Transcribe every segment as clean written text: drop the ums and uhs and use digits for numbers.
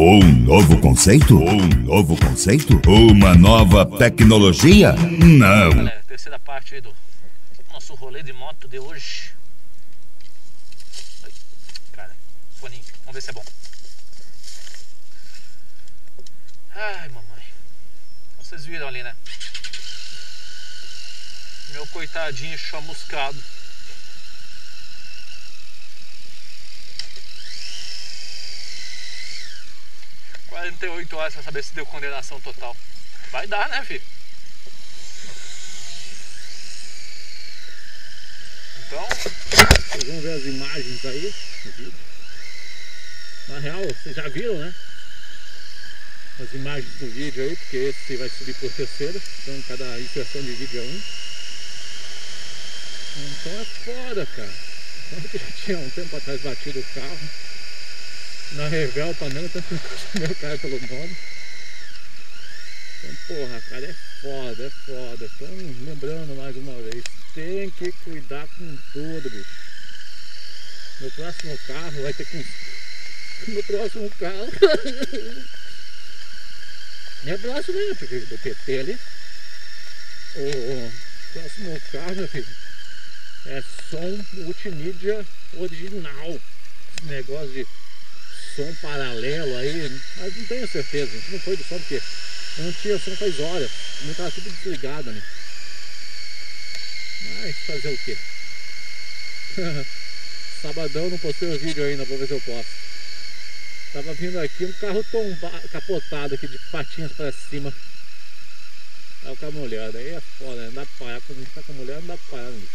Um novo conceito? Um novo conceito? Uma nova tecnologia? Não. Galera, terceira parte aí do nosso rolê de moto de hoje. Ai, cara, foninho, vamos ver se é bom. Ai, mamãe. Vocês viram ali, né? Meu coitadinho chamuscado. "48 horas pra saber se deu condenação total." Vai dar, né, filho? Então, vocês vão ver as imagens aí no vídeo. Na real, vocês já viram, né? As imagens do vídeo aí, porque esse vai subir por terceiro. Então cada inserção de vídeo é um. Então é foda, cara. Eu já tinha um tempo atrás batido o carro na Revel Panamá, tanto que meu cara pelo nome. Então, porra, cara, é foda, é foda. Então, lembrando mais uma vez, tem que cuidar com tudo, bicho. Meu próximo carro vai ter que... Meu próximo carro... Não é próximo mesmo, porque do PT ali. O próximo carro, meu filho, é som multimídia original. Esse negócio de som paralelo aí, mas não tenho certeza, gente. Não foi do som porque não tinha som faz horas, não estava tudo desligado ali. Mas fazer o quê? Sabadão não postei o vídeo ainda, vou ver se eu posto. Tava vindo aqui um carro capotado aqui de patinhas para cima. Aí com a mulher, daí é foda, né? Não dá pra parar, quando a gente tá com a mulher não dá pra parar, né?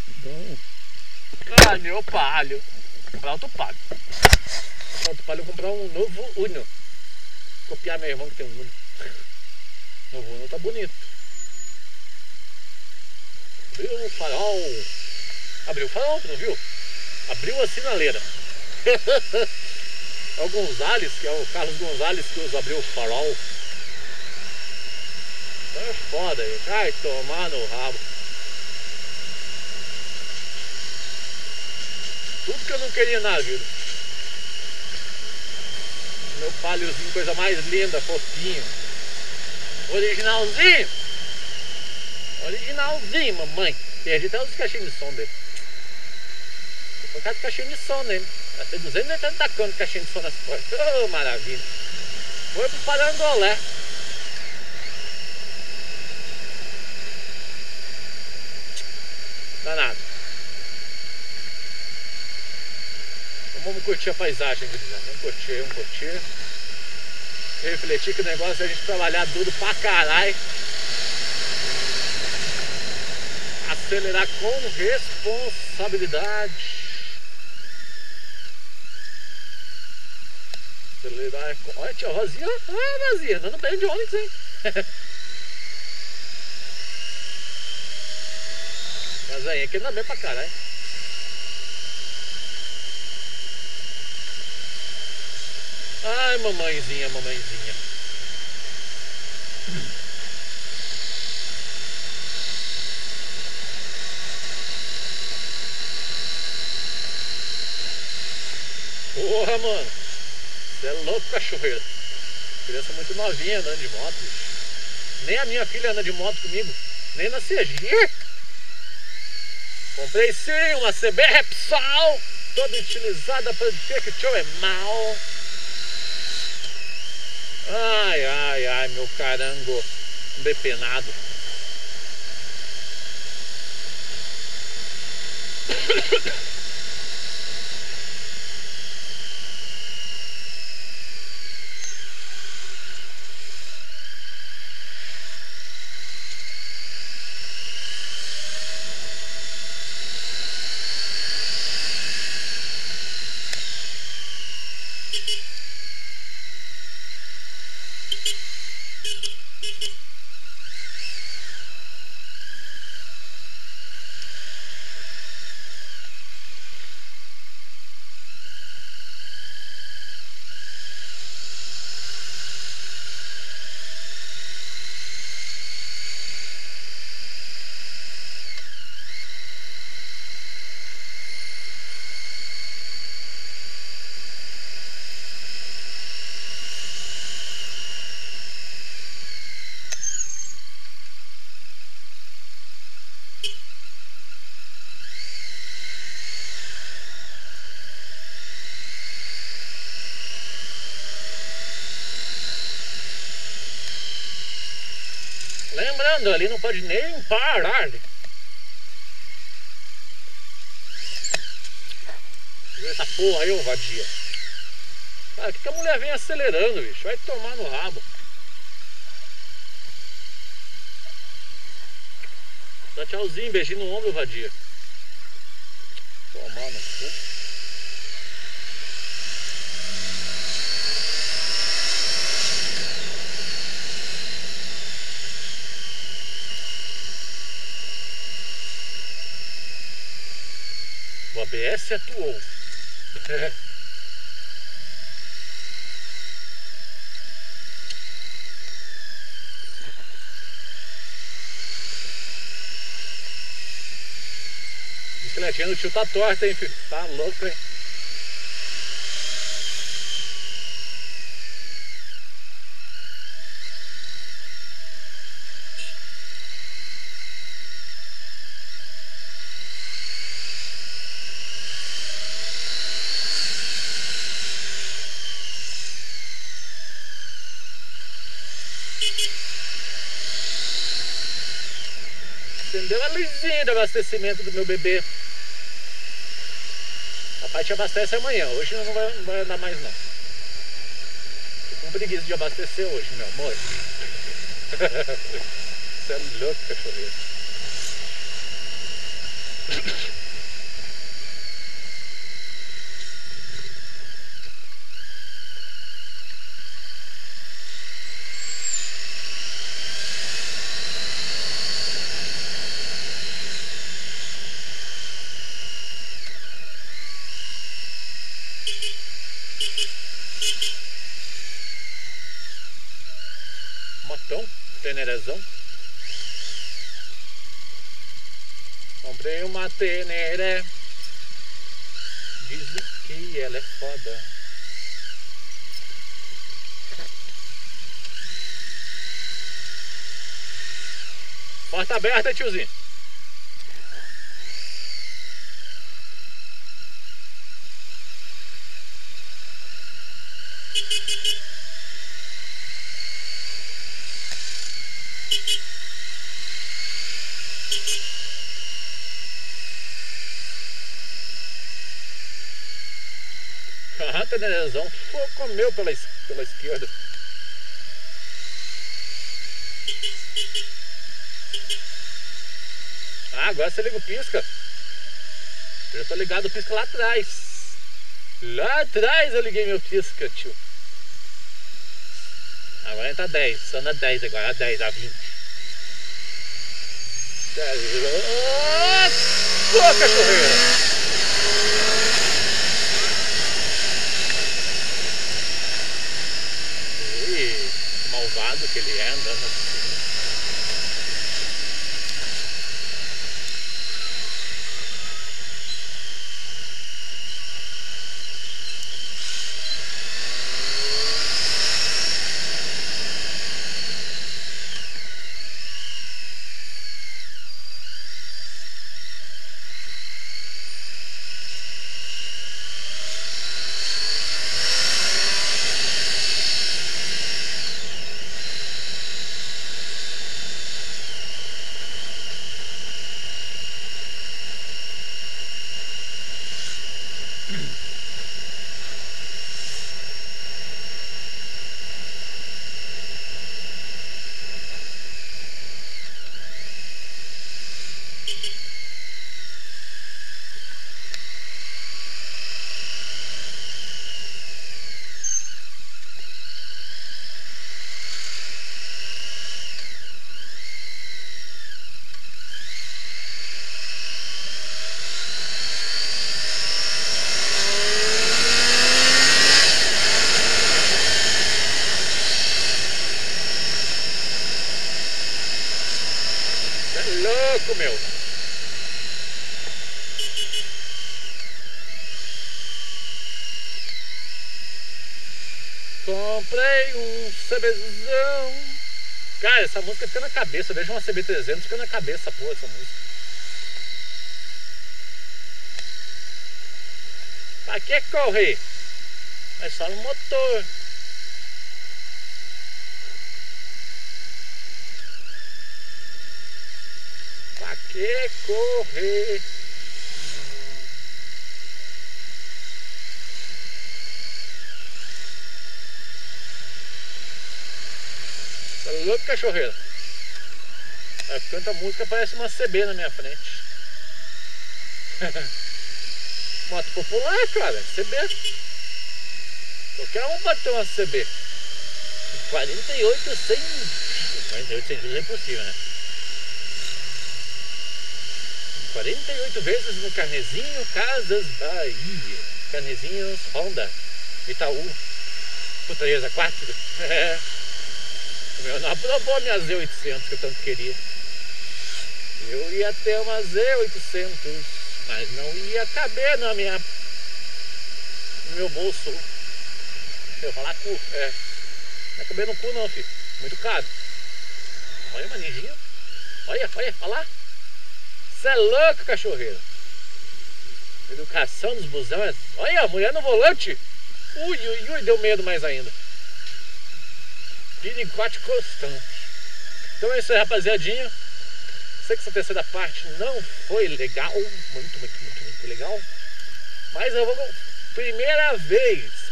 Então... Ah, meu palho! Comprar outro palho. Outro palho, eu vou comprar um novo Uno. Copiar meu irmão que tem um Uno. Novo Uno tá bonito. Abriu o farol. Abriu o farol, não viu? Abriu a sinaleira. É o Gonzales, que é o Carlos Gonzales que usa abriu o farol. Então é foda aí. Ai, tomar no rabo. Tudo que eu não queria na vida. Meu paliozinho, coisa mais linda, fofinho. Originalzinho. Originalzinho, mamãe. Perdi até os caixinhos de som dele. Vou colocar de caixinha de som nele. Vai ter 280 conto de caixinha de som nessa coisa. Oh, maravilha. Foi pro Parangolé. Danado. Então vamos curtir a paisagem, gurizada. Vamos curtir. Refletir que o negócio é a gente trabalhar duro pra caralho. Acelerar com responsabilidade. Acelerar com... Olha, tia Rosinha. Ah, Rosinha, andando bem de Onix, hein? Mas aí, aqui anda bem pra caralho. Ai, mamãezinha, mamãezinha. Porra, mano. Você é louco, cachoeira. Criança muito novinha andando de moto, bicho. Nem a minha filha anda de moto comigo. Nem na CG. Comprei sim uma CB Repsol. Toda utilizada para dizer que o tio é mal. Ai, ai, ai, meu carango depenado. acelerando ali, não pode nem parar. Essa porra aí, ô vadia. Cara, que a mulher vem acelerando, bicho? Vai tomar no rabo. Dá tchauzinho, beijinho no ombro, vadia. Tomar no cu. O ABS atuou. Bicicletinha do tio tá torta, hein, filho? Tá louco, hein? Acendeu a luzinha de abastecimento do meu bebê. Papai te abastece amanhã, hoje não vai andar mais não. Tô com preguiça de abastecer hoje, meu amor. Você é louco, cachorreiro. Motão, tenerezão. Comprei uma Teneré. Dizem que ela é foda. Porta aberta, tiozinho. Ah, Tenerezão comeu pela esquerda. Ah, agora você liga o pisca. Eu já tô ligado o pisca lá atrás. Lá atrás eu liguei meu pisca, tio. Agora tá 10, só na 10 agora, a 10, a 20. Ô, cachorreira! Malvado que ele é andando assim. Louco, meu. Comprei um CBzão. Cara, essa música fica na cabeça. Eu vejo uma CB300, fica na cabeça, pô, essa música. Pra que correr? É só no motor. que correr. Tá louco, cachorreira? Canta música, parece uma CB na minha frente. Moto popular, cara, CB. Qualquer um pode ter uma CB. 48 sem juros é impossível, né? 48 vezes no Carnezinho Casas Bahia. Carnezinhos Honda Itaú. Putaria 4. O meu não aprovou a minha Z800 que eu tanto queria. Eu ia ter uma Z800, mas não ia caber no meu bolso. Eu ia falar cu, não ia caber no cu não, filho. Muito caro. Olha, maninho. Olha lá. Você é louco, cachorreiro. Educação dos busão. Olha, a mulher no volante. Ui, deu medo mais ainda. Perigote constante. Então é isso aí, rapaziadinha. Sei que essa terceira parte não foi legal. Muito legal. Mas eu vou...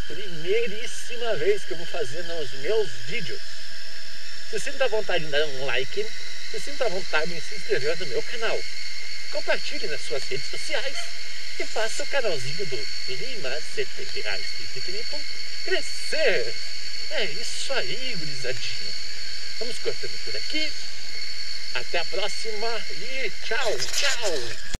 Primeiríssima vez que eu vou fazer nos meus vídeos. Se sinta à vontade de dar um like. Se sinta à vontade de se inscrever no meu canal. Compartilhe nas suas redes sociais. E faça o canalzinho do Lima 70 reais crescer. É isso aí, gurizadinha. Vamos cortando por aqui. Até a próxima e tchau.